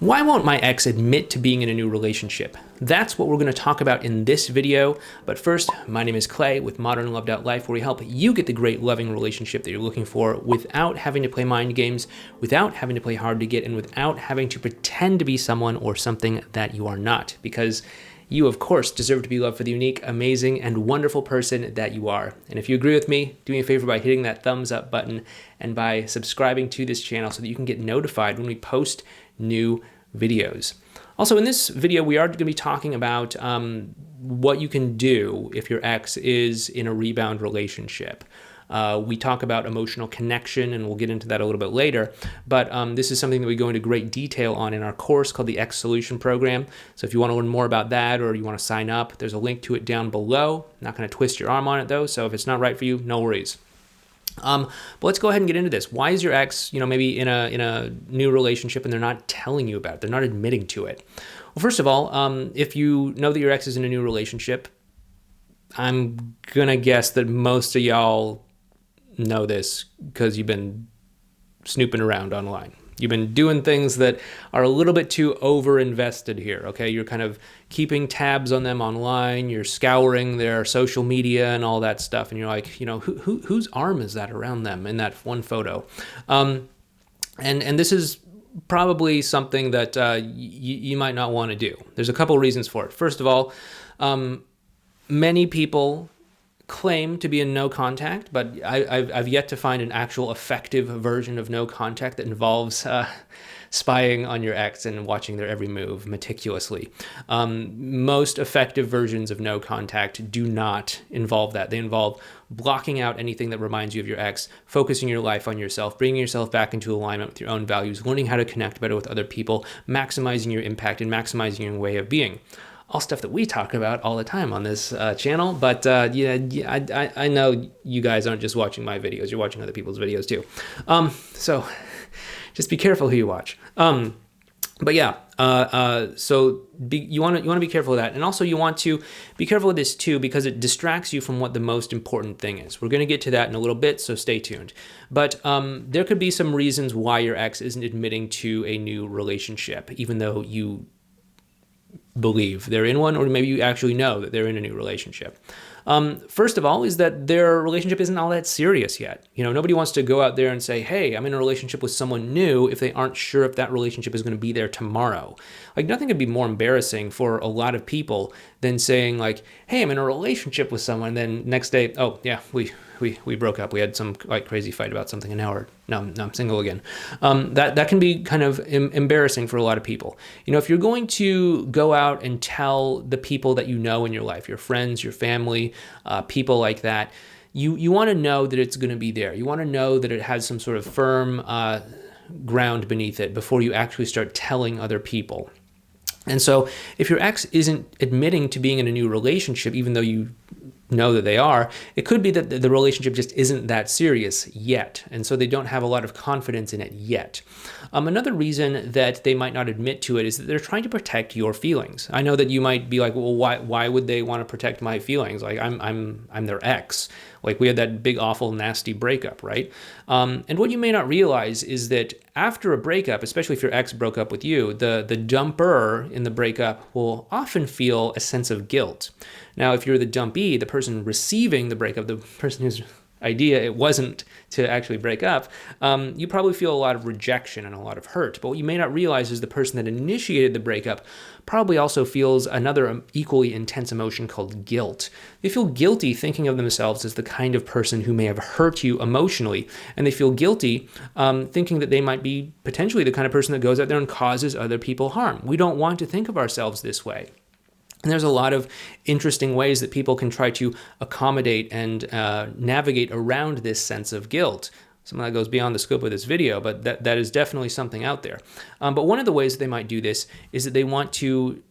Why won't my ex admit to being in a new relationship? That's what we're going to talk about in this video. But first, my name is Clay with Modern Loved Out Life, where we help you get the great loving relationship that you're looking for without having to play mind games, without having to play hard to get, and without having to pretend to be someone or something that you are not. Because you, of course, deserve to be loved for the unique, amazing, and wonderful person that you are. And if you agree with me, do me a favor by hitting that thumbs up button and by subscribing to this channel so that you can get notified when we post new videos. Also, in this video, we are going to be talking about what you can do if your ex is in a rebound relationship. We talk about emotional connection, and we'll get into that a little bit later. But this is something that we go into great detail on in our course called the Ex Solution Program. So if you want to learn more about that or you want to sign up, there's a link to it down below. I'm not going to twist your arm on it, though. So if it's not right for you, no worries. But let's go ahead and get into this. Why is your ex, maybe in a new relationship and they're not telling you about it? They're not admitting to it. Well, first of all, if you know that your ex is in a new relationship, I'm gonna guess that most of y'all know this because you've been snooping around online. You've been doing things that are a little bit too over-invested here, okay? You're kind of keeping tabs on them online. You're scouring their social media and all that stuff. And you're like, whose arm is that around them in that one photo? And this is probably something that you might not want to do. There's a couple reasons for it. First of all, many people claim to be in no contact, but I've yet to find an actual effective version of no contact that involves spying on your ex and watching their every move meticulously. Most effective versions of no contact do not involve that. They involve blocking out anything that reminds you of your ex, focusing your life on yourself, bringing yourself back into alignment with your own values, learning how to connect better with other people, maximizing your impact, and maximizing your way of being. All stuff that we talk about all the time on this channel, but I know you guys aren't just watching my videos, you're watching other people's videos too. So just be careful who you watch. But yeah, you want to be careful of that, and also you want to be careful of this too because it distracts you from what the most important thing is. We're going to get to that in a little bit, so stay tuned. But there could be some reasons why your ex isn't admitting to a new relationship, even though you believe they're in one, or maybe you actually know that they're in a new relationship. First of all is that their relationship isn't all that serious yet. Nobody wants to go out there and say, hey, I'm in a relationship with someone new if they aren't sure if that relationship is going to be there tomorrow. Like, nothing could be more embarrassing for a lot of people than saying like, hey, I'm in a relationship with someone, then next day, oh yeah, we broke up. We had some like crazy fight about something, and now I'm single again. That can be kind of embarrassing for a lot of people. If you're going to go out and tell the people that you know in your life, your friends, your family, people like that, you want to know that it's going to be there. You want to know that it has some sort of firm ground beneath it before you actually start telling other people. And so if your ex isn't admitting to being in a new relationship, even though you know that they are, it could be that the relationship just isn't that serious yet. And so they don't have a lot of confidence in it yet. Another reason that they might not admit to it is that they're trying to protect your feelings. I know that you might be like, well, why would they want to protect my feelings? Like I'm their ex. Like, we had that big, awful, nasty breakup, right? And what you may not realize is that after a breakup, especially if your ex broke up with you, the dumper in the breakup will often feel a sense of guilt. Now, if you're the dumpee, the person receiving the breakup, the person whose idea it wasn't to actually break up, you probably feel a lot of rejection and a lot of hurt. But what you may not realize is the person that initiated the breakup probably also feels another equally intense emotion called guilt. They feel guilty thinking of themselves as the kind of person who may have hurt you emotionally, and they feel guilty thinking that they might be potentially the kind of person that goes out there and causes other people harm. We don't want to think of ourselves this way. And there's a lot of interesting ways that people can try to accommodate and navigate around this sense of guilt. Some of that goes beyond the scope of this video, but that is definitely something out there. But one of the ways that they might do this is that they want to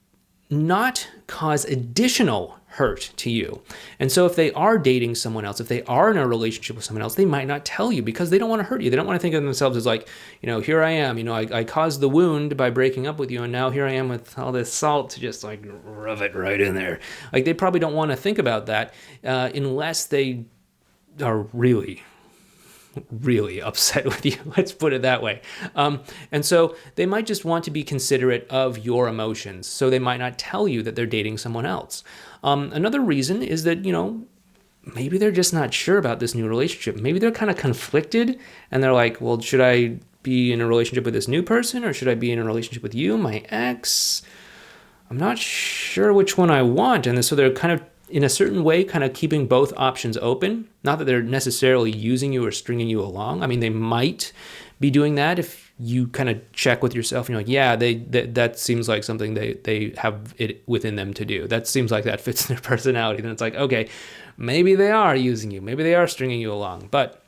not cause additional hurt to you. And so if they are dating someone else, if they are in a relationship with someone else, they might not tell you because they don't want to hurt you. They don't want to think of themselves as like, here I am, I caused the wound by breaking up with you, and now here I am with all this salt to just like rub it right in there. Like, they probably don't want to think about that unless they are really really upset with you. Let's put it that way. And so they might just want to be considerate of your emotions. So they might not tell you that they're dating someone else. Another reason is that, maybe they're just not sure about this new relationship. Maybe they're kind of conflicted and they're like, well, should I be in a relationship with this new person or should I be in a relationship with you, my ex? I'm not sure which one I want. And so they're kind of, in a certain way, kind of keeping both options open. Not that they're necessarily using you or stringing you along. I mean, they might be doing that if you kind of check with yourself and you're like, yeah, that seems like something they have it within them to do. That seems like that fits their personality. Then it's like, okay, maybe they are using you. Maybe they are stringing you along. But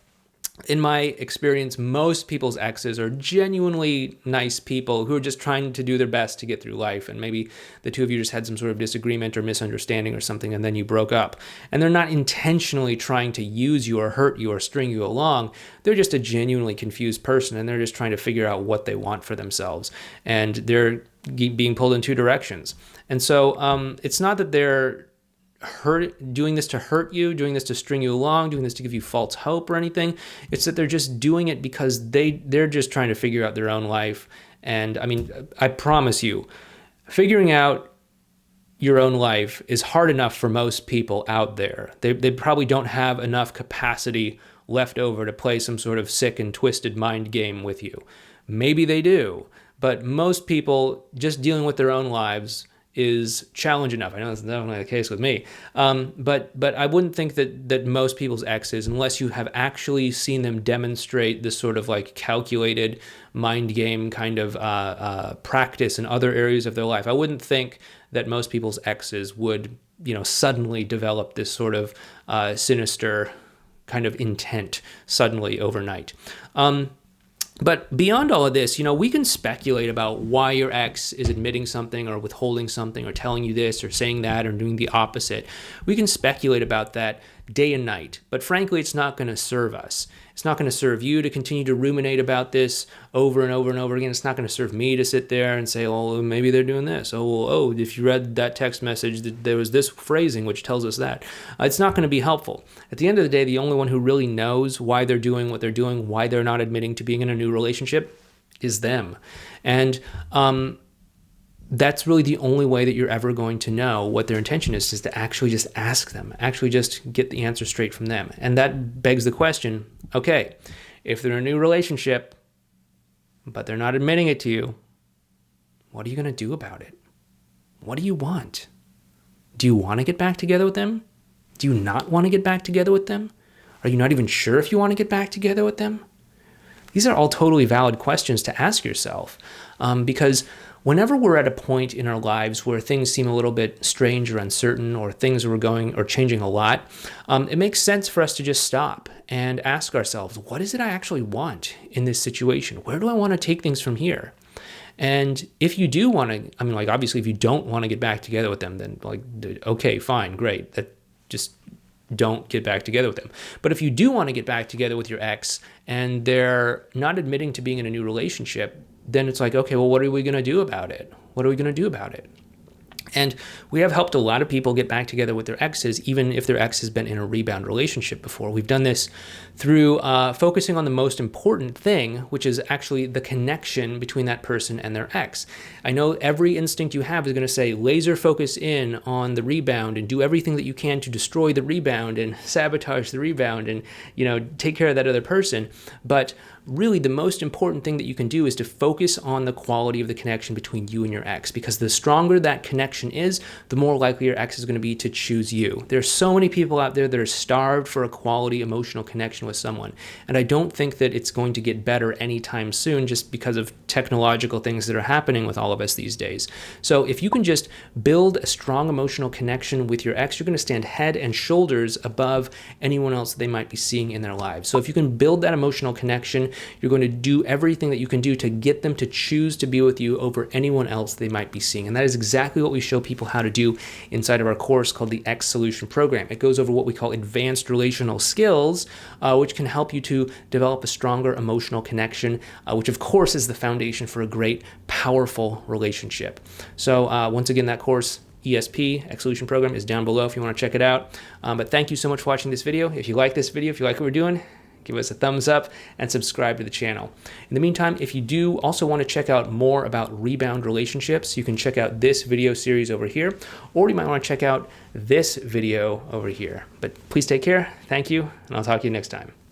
in my experience, most people's exes are genuinely nice people who are just trying to do their best to get through life. And maybe the two of you just had some sort of disagreement or misunderstanding or something, and then you broke up. And they're not intentionally trying to use you or hurt you or string you along. They're just a genuinely confused person, and they're just trying to figure out what they want for themselves. And they're being pulled in two directions. And so it's not that they're doing this to hurt you, doing this to string you along, doing this to give you false hope or anything. It's that they're just doing it because they're just trying to figure out their own life. And I mean, I promise you, figuring out your own life is hard enough for most people out there. They probably don't have enough capacity left over to play some sort of sick and twisted mind game with you. Maybe they do, but most people just dealing with their own lives is challenge enough. I know that's definitely the case with me. But I wouldn't think that most people's exes, unless you have actually seen them demonstrate this sort of like calculated mind game kind of practice in other areas of their life, I wouldn't think that most people's exes would, suddenly develop this sort of sinister kind of intent suddenly overnight. But beyond all of this, we can speculate about why your ex is admitting something or withholding something or telling you this or saying that or doing the opposite. We can speculate about that day and night. But frankly, it's not going to serve us. It's not going to serve you to continue to ruminate about this over and over and over again. It's not going to serve me to sit there and say, oh, maybe they're doing this. Oh, if you read that text message, there was this phrasing which tells us that. It's not going to be helpful. At the end of the day, the only one who really knows why they're doing what they're doing, why they're not admitting to being in a new relationship, is them. And that's really the only way that you're ever going to know what their intention is to actually just ask them, actually just get the answer straight from them. And that begs the question, okay, if they're in a new relationship, but they're not admitting it to you, what are you going to do about it? What do you want? Do you want to get back together with them? Do you not want to get back together with them? Are you not even sure if you want to get back together with them? These are all totally valid questions to ask yourself, because whenever we're at a point in our lives where things seem a little bit strange or uncertain, or things are going or changing a lot, it makes sense for us to just stop and ask ourselves, what is it I actually want in this situation? Where do I want to take things from here? And if you do want to, obviously if you don't want to get back together with them, then okay, fine, great. That just don't get back together with them. But if you do want to get back together with your ex and they're not admitting to being in a new relationship, then it's like, okay, well, what are we going to do about it? What are we going to do about it? And we have helped a lot of people get back together with their exes, even if their ex has been in a rebound relationship before. We've done this through focusing on the most important thing, which is actually the connection between that person and their ex. I know every instinct you have is going to say laser focus in on the rebound and do everything that you can to destroy the rebound and sabotage the rebound and, take care of that other person. But really the most important thing that you can do is to focus on the quality of the connection between you and your ex, because the stronger that connection is, the more likely your ex is going to be to choose you. There's so many people out there that are starved for a quality emotional connection with someone, and I don't think that it's going to get better anytime soon just because of technological things that are happening with all of us these days. So if you can just build a strong emotional connection with your ex, you're going to stand head and shoulders above anyone else they might be seeing in their lives. So if you can build that emotional connection, you're going to do everything that you can do to get them to choose to be with you over anyone else they might be seeing. And that is exactly what we show people how to do inside of our course called the X Solution Program. It goes over what we call advanced relational skills, which can help you to develop a stronger emotional connection, which of course is the foundation for a great, powerful relationship. So once again, that course, ESP, X Solution Program, is down below if you want to check it out. But thank you so much for watching this video. If you like this video, if you like what we're doing, give us a thumbs up and subscribe to the channel. In the meantime, if you do also want to check out more about rebound relationships, you can check out this video series over here, or you might want to check out this video over here. But please take care. Thank you, and I'll talk to you next time.